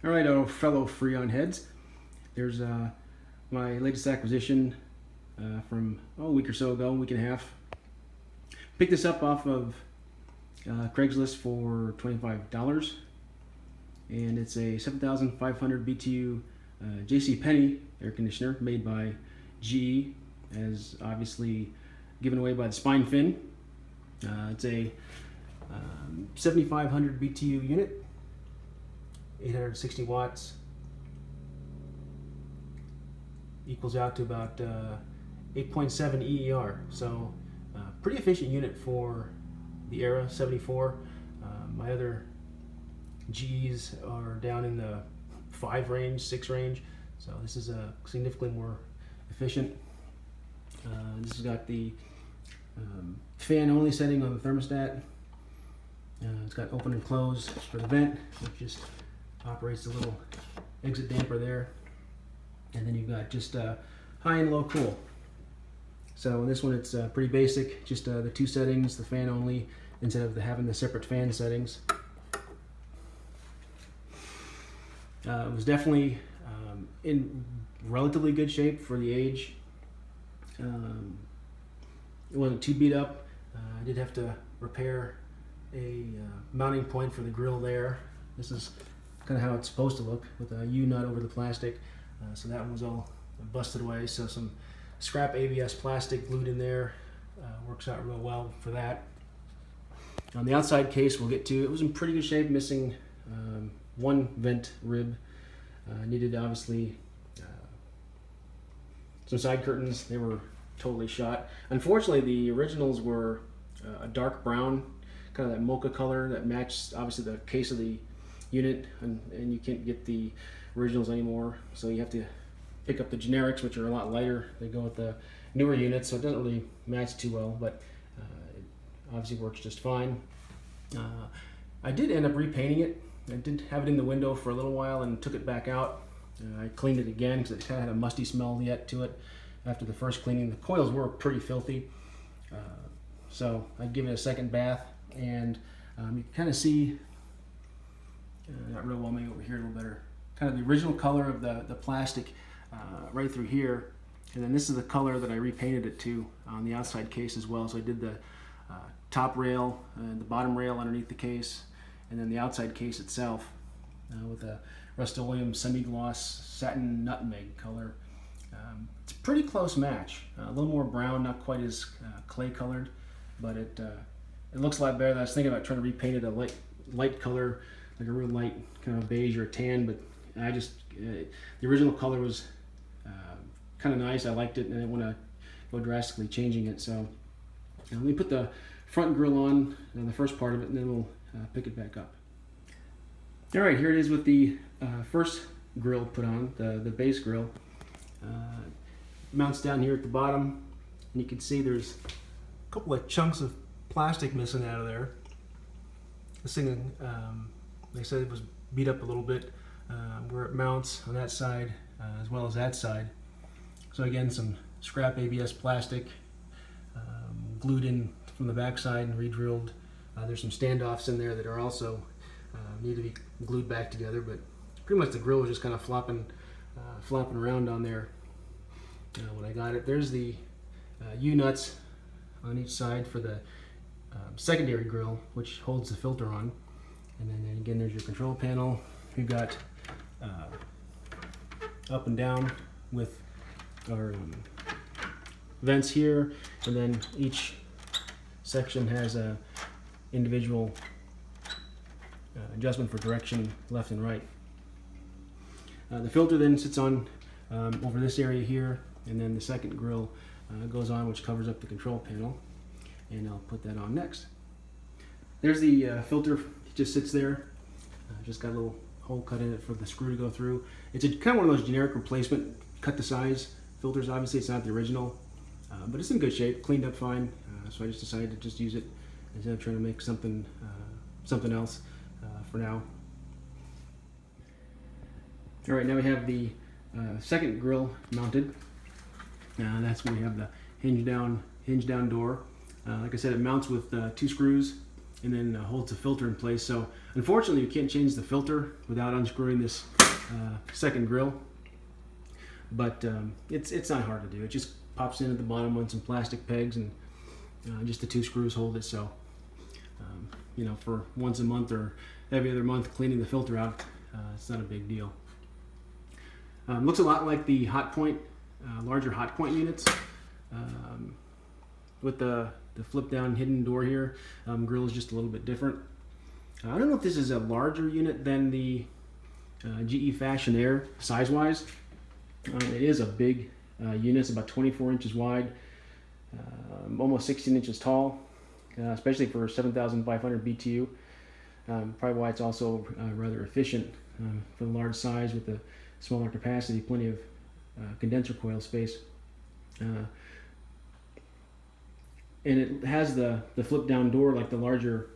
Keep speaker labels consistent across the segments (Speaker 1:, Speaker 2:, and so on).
Speaker 1: All right, fellow Freon heads. There's my latest acquisition from a week or so ago, a week and a half. Picked this up off of Craigslist for $25, and it's a 7,500 BTU JCPenney air conditioner made by GE, as obviously given away by the spine fin. It's a 7,500 BTU unit. 860 watts, equals out to about 8.7 EER. So pretty efficient unit for the era 74. My other Gs are down in the 5 range, 6 range. So this is significantly more efficient. This has got the fan only setting on the thermostat. It's got open and close for the vent, which just operates the little exit damper there, and then you've got just high and low cool. So in this one it's pretty basic, just the 2 settings, the fan only, instead of having the separate fan settings. It was definitely in relatively good shape for the age. It wasn't too beat up. I did have to repair a mounting point for the grill there. This is kind of how it's supposed to look, with a U-nut over the plastic. So that one was all busted away. So some scrap ABS plastic glued in there works out real well for that. On the outside case, we'll get to, it was in pretty good shape, missing one vent rib. Needed obviously some side curtains. They were totally shot. Unfortunately, the originals were a dark brown, kind of that mocha color that matched obviously the case of the unit, and you can't get the originals anymore, so you have to pick up the generics, which are a lot lighter. They go with the newer units, so it doesn't really match too well, but it obviously works just fine. I did end up repainting it. I did have it in the window for a little while and took it back out. I cleaned it again because it kind of had a musty smell yet to it after the first cleaning. The coils were pretty filthy, so I'd give it a second bath, and you can kind of see, not real well, maybe over here a little better, kind of the original color of the plastic right through here, and then this is the color that I repainted it to on the outside case as well. So I did the top rail and the bottom rail underneath the case, and then the outside case itself with a Rust-Oleum semi-gloss satin nutmeg color. It's a pretty close match, a little more brown, not quite as clay colored, but it looks a lot better. I was thinking about trying to repaint it a light color, like a real light kind of beige or tan, but I just the original color was kind of nice. I liked it, and I didn't want to go drastically changing it. So let me put the front grill on, the first part of it, and then we'll pick it back up. All right, here it is with the first grill put on, the base grill. Mounts down here at the bottom, and you can see there's a couple of chunks of plastic missing out of there. This thing, they said it was beat up a little bit where it mounts on that side as well as that side. So again, some scrap ABS plastic glued in from the back side and re-drilled. There's some standoffs in there that are also need to be glued back together, but pretty much the grill was just kind of flopping around on there when I got it. There's the U-nuts on each side for the secondary grill, which holds the filter on. And then again, there's your control panel. We've got up and down with our vents here, and then each section has a individual adjustment for direction left and right. The filter then sits on over this area here, and then the second grill goes on, which covers up the control panel, and I'll put that on next. There's the filter. It just sits there. Just got a little hole cut in it for the screw to go through. It's kind of one of those generic replacement cut to size filters. Obviously it's not the original, but it's in good shape, cleaned up fine, so I just decided to just use it instead of trying to make something else for now. All right, now we have the second grill mounted. That's when we have the hinge down door. Like I said, it mounts with 2 screws. and then holds the filter in place. So unfortunately, you can't change the filter without unscrewing this second grill. But it's not hard to do. It just pops in at the bottom on some plastic pegs, and just the 2 screws hold it. So you know, for once a month or every other month cleaning the filter out, it's not a big deal. Looks a lot like the hot point, larger hot point units, with the flip down hidden door here. Grill is just a little bit different. I don't know if this is a larger unit than the GE Fashion Air size wise. It is a big unit. It's about 24 inches wide, almost 16 inches tall, especially for 7,500 BTU. Probably why it's also rather efficient for the large size with the smaller capacity, plenty of condenser coil space. And it has the flip down door like the larger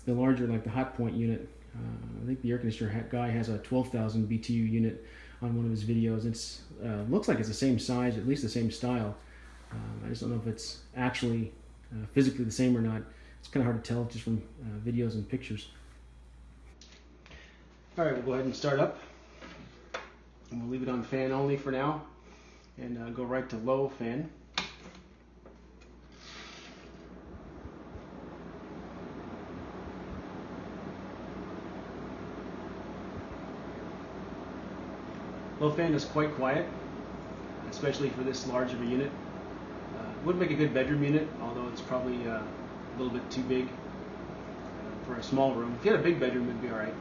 Speaker 1: like the hot point unit. I think the air conditioner guy has a 12,000 BTU unit on one of his videos. It's looks like it's the same size, at least the same style. I just don't know if it's actually physically the same or not. It's kind of hard to tell just from videos and pictures. All right, we'll go ahead and start up. And we'll leave it on fan only for now, and go right to low fan. Low fan is quite quiet, especially for this large of a unit. Would make a good bedroom unit, although it's probably a little bit too big for a small room. If you had a big bedroom, it'd be all right.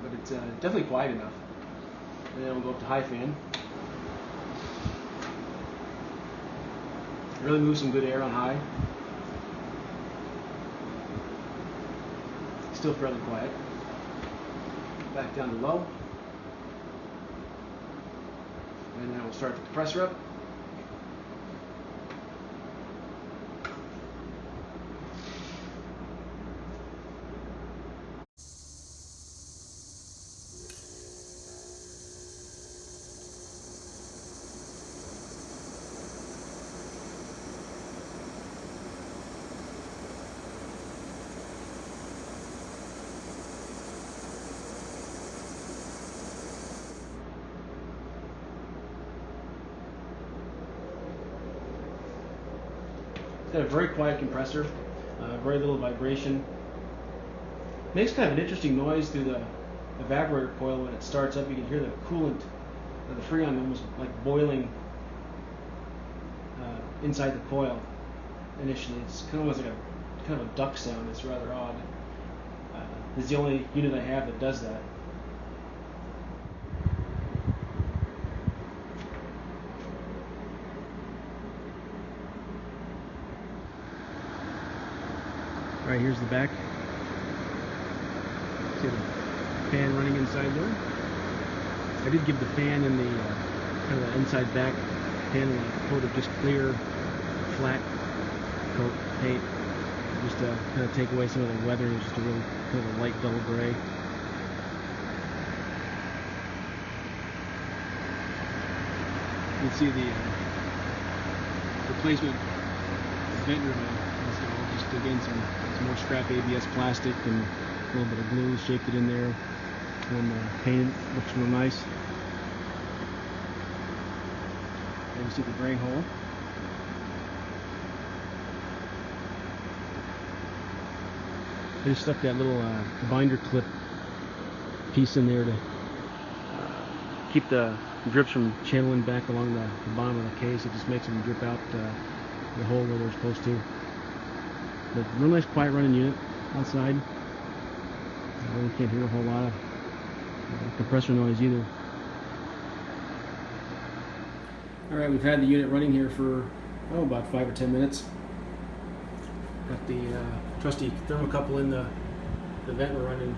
Speaker 1: But it's definitely quiet enough. And then we'll go up to high fan. Really move some good air on high. Still fairly quiet. Back down to low. And then we'll start the compressor up. It's got a very quiet compressor, very little vibration. Makes kind of an interesting noise through the evaporator coil when it starts up. You can hear the coolant, the freon almost like boiling inside the coil initially. It's kind of almost like a duck sound. It's rather odd. This is the only unit I have that does that. All right, here's the back. See the fan running inside there. I did give the fan and the kind of the inside back panel a coat of just clear, flat coat paint, just to kind of take away some of the weathering. Just a really kind of a light dull gray. You can see the replacement vent ribbon. Just again some more scrap ABS plastic and a little bit of glue, shaped it in there, and painted. Looks real nice. And you see the drain hole. I just stuck that little binder clip piece in there to keep the drips from channeling back along the bottom of the case. It just makes them drip out the hole where they're supposed to. But real nice quiet running unit outside. I really can't hear a whole lot of compressor noise either. Alright, we've had the unit running here for about 5 or 10 minutes. Got the trusty thermocouple in the vent. We're running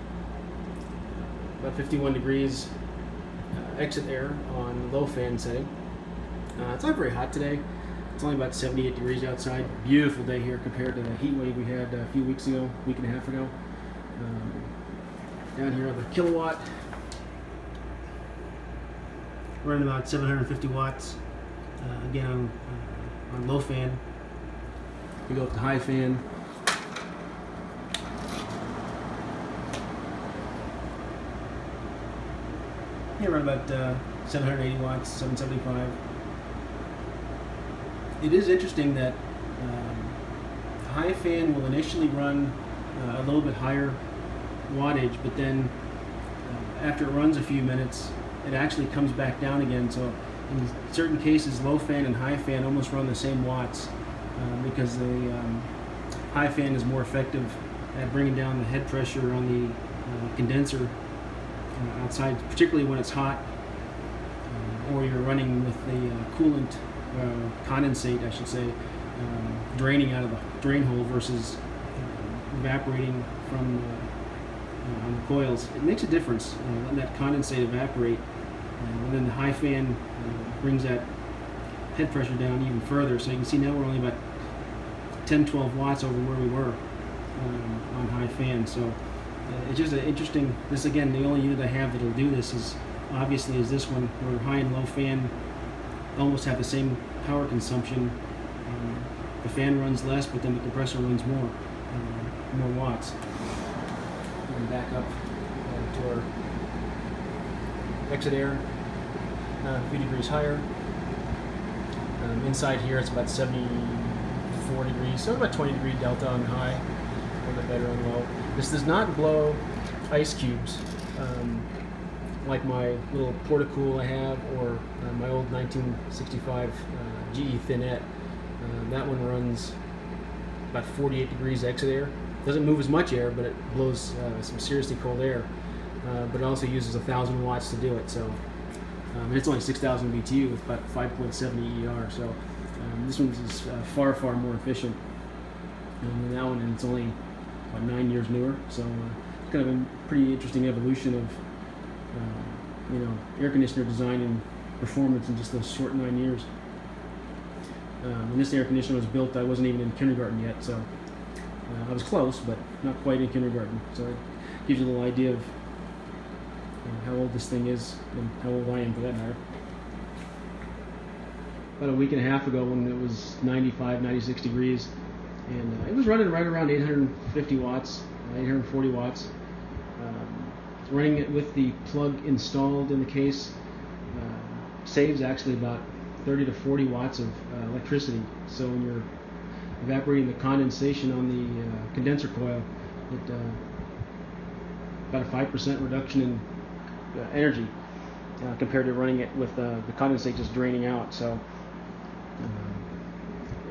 Speaker 1: about 51 degrees exit air on low fan setting. It's not very hot today. It's only about 78 degrees outside. Beautiful day here compared to the heat wave we had a few weeks ago, week and a half ago. Down here on the kilowatt, running about 750 watts. Again on low fan. We go up to high fan. here around about 780 watts, 775. It is interesting that the high fan will initially run a little bit higher wattage, but then after it runs a few minutes, it actually comes back down again. So in certain cases, low fan and high fan almost run the same watts because the high fan is more effective at bringing down the head pressure on the condenser outside, particularly when it's hot or you're running with the coolant condensate, I should say, draining out of the drain hole versus evaporating from on the coils. It makes a difference letting that condensate evaporate, and then the high fan brings that head pressure down even further. So you can see now we're only about 10-12 watts over where we were on high fan. So it's just an interesting, this again, the only unit I have that'll do this is obviously is this one, where high and low fan almost have the same power consumption. The fan runs less, but then the compressor runs more watts. And back up to our exit air, a few degrees higher. Inside here it's about 74 degrees, so about 20 degree delta on high, a little bit better on low. This does not blow ice cubes like my little Portacool I have, or my old 1965 GE Thinette. That one runs about 48 degrees exit air. Doesn't move as much air, but it blows some seriously cold air. But it also uses 1,000 watts to do it. So and it's only 6,000 BTU with about 5.7 EER. So this one is far more efficient than that one, and it's only about 9 years newer. So it's kind of a pretty interesting evolution of air conditioner design and performance in just those short 9 years. When this air conditioner was built, I wasn't even in kindergarten yet, so I was close, but not quite in kindergarten. So it gives you a little idea of how old this thing is and how old I am for that matter. About a week and a half ago, when it was 95, 96 degrees, and it was running right around 850 watts, 840 watts. Running it with the plug installed in the case saves actually about 30 to 40 watts of electricity. So when you're evaporating the condensation on the condenser coil, it about a 5% reduction in energy compared to running it with the condensate just draining out. So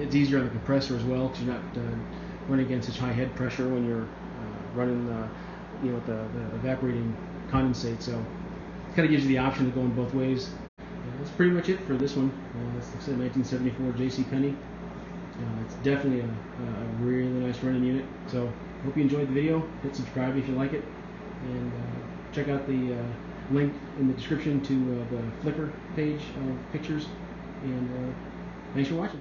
Speaker 1: it's easier on the compressor as well, because you're not running against such high head pressure when you're running with the evaporating condensate. So it kind of gives you the option of going both ways. That's pretty much it for this one. It's like I said, 1974 JCPenney. It's definitely a really nice running unit. So hope you enjoyed the video. Hit subscribe if you like it, and check out the link in the description to the Flickr page of pictures. And thanks for watching.